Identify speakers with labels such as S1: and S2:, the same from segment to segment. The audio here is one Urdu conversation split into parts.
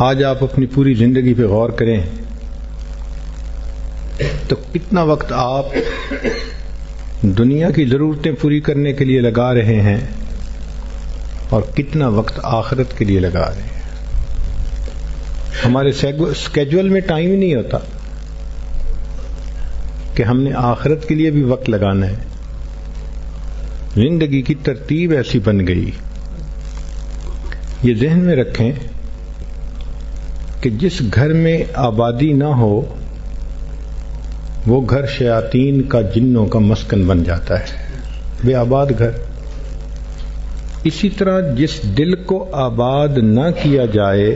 S1: آج آپ اپنی پوری زندگی پہ غور کریں تو کتنا وقت آپ دنیا کی ضرورتیں پوری کرنے کے لیے لگا رہے ہیں اور کتنا وقت آخرت کے لیے لگا رہے ہیں. ہمارے اسکیجول میں ٹائم ہی نہیں ہوتا کہ ہم نے آخرت کے لیے بھی وقت لگانا ہے. زندگی کی ترتیب ایسی بن گئی. یہ ذہن میں رکھیں کہ جس گھر میں آبادی نہ ہو وہ گھر شیاطین کا جنوں کا مسکن بن جاتا ہے، بے آباد گھر. اسی طرح جس دل کو آباد نہ کیا جائے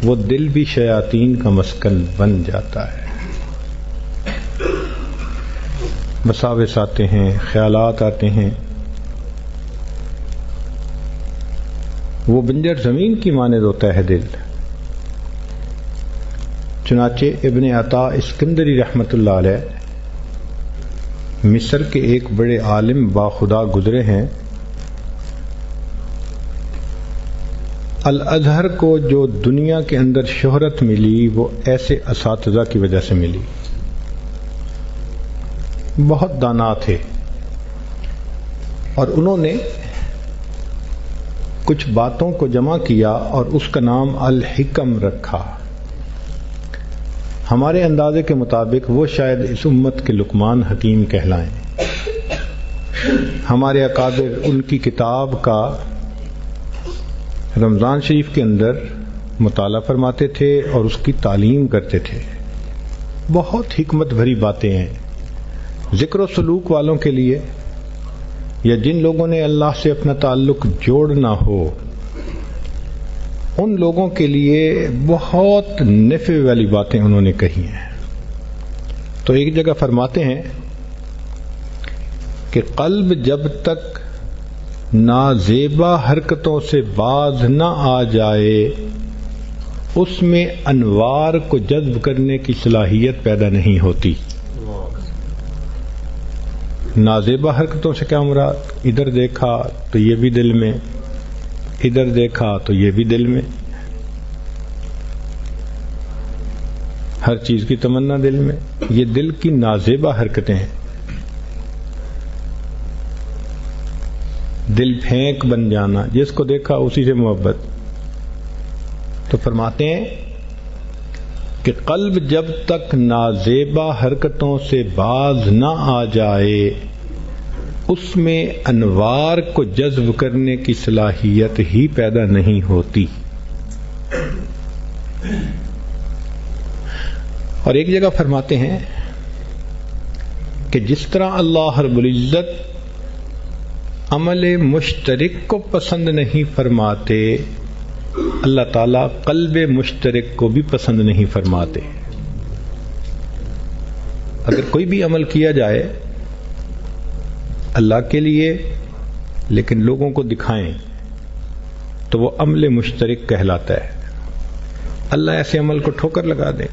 S1: وہ دل بھی شیاطین کا مسکن بن جاتا ہے. وساوس آتے ہیں، خیالات آتے ہیں. وہ بنجر زمین کی مانند ہوتا ہے دل. چنانچہ ابن عطا اسکندری رحمۃ اللہ علیہ مصر کے ایک بڑے عالم باخدا گزرے ہیں. الازہر کو جو دنیا کے اندر شہرت ملی وہ ایسے اساتذہ کی وجہ سے ملی. بہت دانا تھے اور انہوں نے کچھ باتوں کو جمع کیا اور اس کا نام الحکم رکھا. ہمارے اندازے کے مطابق وہ شاید اس امت کے لقمان حکیم کہلائیں. ہمارے اکابر ان کی کتاب کا رمضان شریف کے اندر مطالعہ فرماتے تھے اور اس کی تعلیم کرتے تھے. بہت حکمت بھری باتیں ہیں. ذکر و سلوک والوں کے لیے یا جن لوگوں نے اللہ سے اپنا تعلق جوڑنا ہو ان لوگوں کے لیے بہت نفع والی باتیں انہوں نے کہی ہیں. تو ایک جگہ فرماتے ہیں کہ قلب جب تک نازیبا حرکتوں سے باز نہ آ جائے اس میں انوار کو جذب کرنے کی صلاحیت پیدا نہیں ہوتی. نازیبا حرکتوں سے کیا مراد؟ ادھر دیکھا تو یہ بھی دل میں، ادھر دیکھا تو یہ بھی دل میں، ہر چیز کی تمنا دل میں. یہ دل کی نازیبا حرکتیں ہیں. دل پھینک بن جانا، جس کو دیکھا اسی سے محبت. تو فرماتے ہیں کہ قلب جب تک نازیبا حرکتوں سے باز نہ آ جائے اس میں انوار کو جذب کرنے کی صلاحیت ہی پیدا نہیں ہوتی. اور ایک جگہ فرماتے ہیں کہ جس طرح اللہ رب العزت عمل مشترک کو پسند نہیں فرماتے اللہ تعالیٰ قلب مشترک کو بھی پسند نہیں فرماتے. اگر کوئی بھی عمل کیا جائے اللہ کے لیے لیکن لوگوں کو دکھائیں تو وہ عمل مشترک کہلاتا ہے. اللہ ایسے عمل کو ٹھوکر لگا دے.